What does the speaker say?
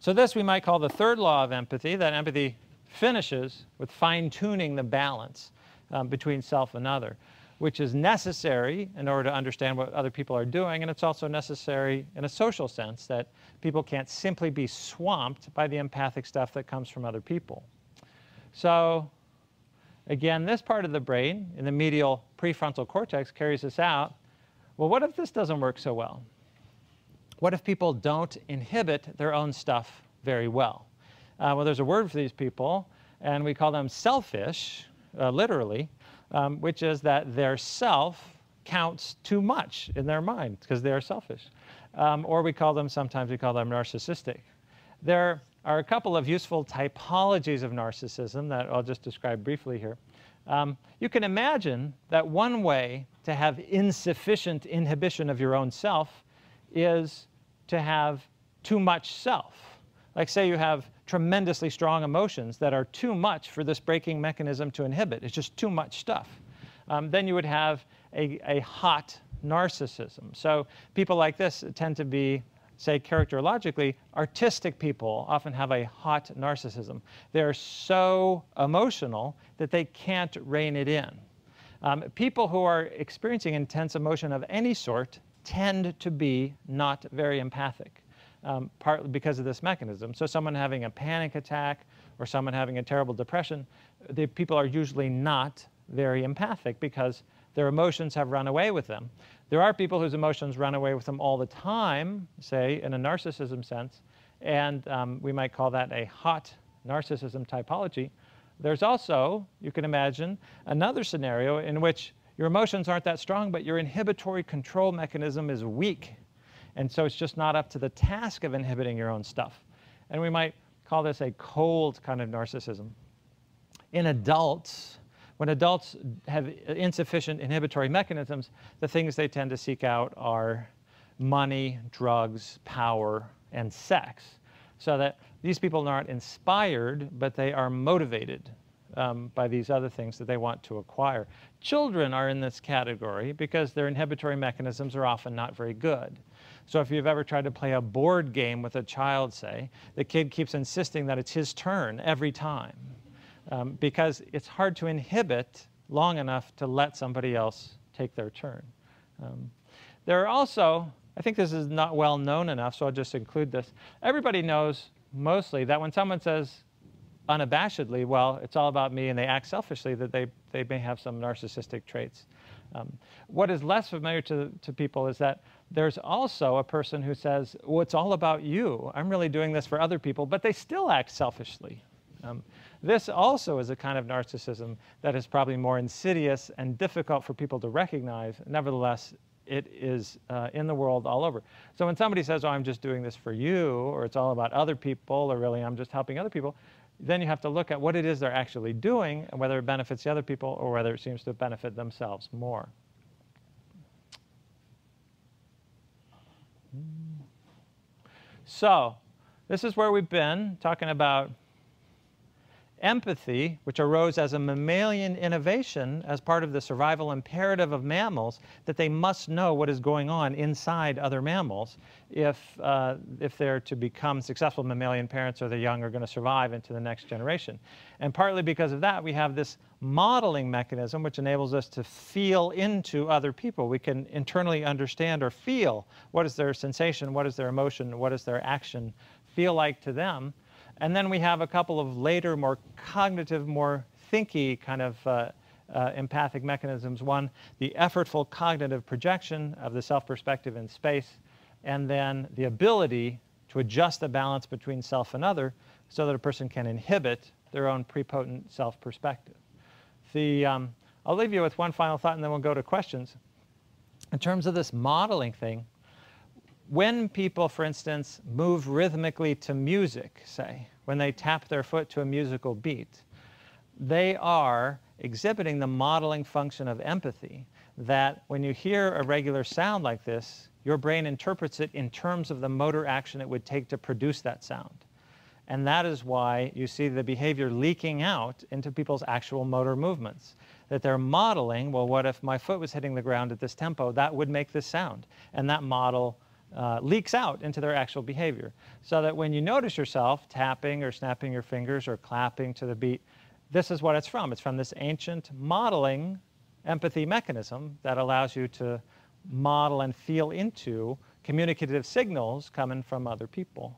So this we might call the third law of empathy, that empathy finishes with fine-tuning the balance between self and other, which is necessary in order to understand what other people are doing, and it's also necessary in a social sense, that people can't simply be swamped by the empathic stuff that comes from other people. So again, this part of the brain in the medial prefrontal cortex carries us out. Well, what if this doesn't work so well? What if people don't inhibit their own stuff very well? Well, there's a word for these people, and we call them selfish, literally, which is that their self counts too much in their mind because they are selfish. Or sometimes we call them narcissistic. There are a couple of useful typologies of narcissism that I'll just describe briefly here. You can imagine that one way to have insufficient inhibition of your own self is to have too much self. Like, say you have tremendously strong emotions that are too much for this braking mechanism to inhibit. It's just too much stuff. Then you would have a hot narcissism. So people like this tend to be, say, characterologically, artistic people often have a hot narcissism. They're so emotional that they can't rein it in. People who are experiencing intense emotion of any sort tend to be not very empathic, partly because of this mechanism. So someone having a panic attack or someone having a terrible depression, the people are usually not very empathic because their emotions have run away with them. There are people whose emotions run away with them all the time, say, in a narcissism sense, and we might call that a hot narcissism typology. There's also, you can imagine, another scenario in which your emotions aren't that strong, but your inhibitory control mechanism is weak. And so it's just not up to the task of inhibiting your own stuff. And we might call this a cold kind of narcissism. In adults, when adults have insufficient inhibitory mechanisms, the things they tend to seek out are money, drugs, power, and sex. So that these people aren't inspired, but they are motivated by these other things that they want to acquire. Children are in this category because their inhibitory mechanisms are often not very good. So if you've ever tried to play a board game with a child, say, the kid keeps insisting that it's his turn every time because it's hard to inhibit long enough to let somebody else take their turn. There are also, I think this is not well known enough, so I'll just include this. Everybody knows mostly that when someone says unabashedly, well, it's all about me, and they act selfishly, that they may have some narcissistic traits. What is less familiar to people is that there's also a person who says, well, it's all about you. I'm really doing this for other people, but they still act selfishly. This also is a kind of narcissism that is probably more insidious and difficult for people to recognize. Nevertheless, it is in the world all over. So when somebody says, oh, I'm just doing this for you, or it's all about other people, or really I'm just helping other people, then you have to look at what it is they're actually doing and whether it benefits the other people or whether it seems to benefit themselves more. So this is where we've been talking about empathy, which arose as a mammalian innovation as part of the survival imperative of mammals, that they must know what is going on inside other mammals if they're to become successful mammalian parents, or the young are going to survive into the next generation. And partly because of that, we have this modeling mechanism which enables us to feel into other people. We can internally understand or feel what is their sensation, what is their emotion, what is their action feel like to them. And then we have a couple of later, more cognitive, more thinky kind of empathic mechanisms. One, the effortful cognitive projection of the self-perspective in space, and then the ability to adjust the balance between self and other so that a person can inhibit their own prepotent self-perspective. I'll leave you with one final thought, and then we'll go to questions. In terms of this modeling thing, when people, for instance, move rhythmically to music, say, when they tap their foot to a musical beat, they are exhibiting the modeling function of empathy, that when you hear a regular sound like this, your brain interprets it in terms of the motor action it would take to produce that sound. And that is why you see the behavior leaking out into people's actual motor movements. That they're modeling, well, what if my foot was hitting the ground at this tempo? That would make this sound. And that model leaks out into their actual behavior. So that when you notice yourself tapping or snapping your fingers or clapping to the beat, this is what it's from. It's from this ancient modeling empathy mechanism that allows you to model and feel into communicative signals coming from other people.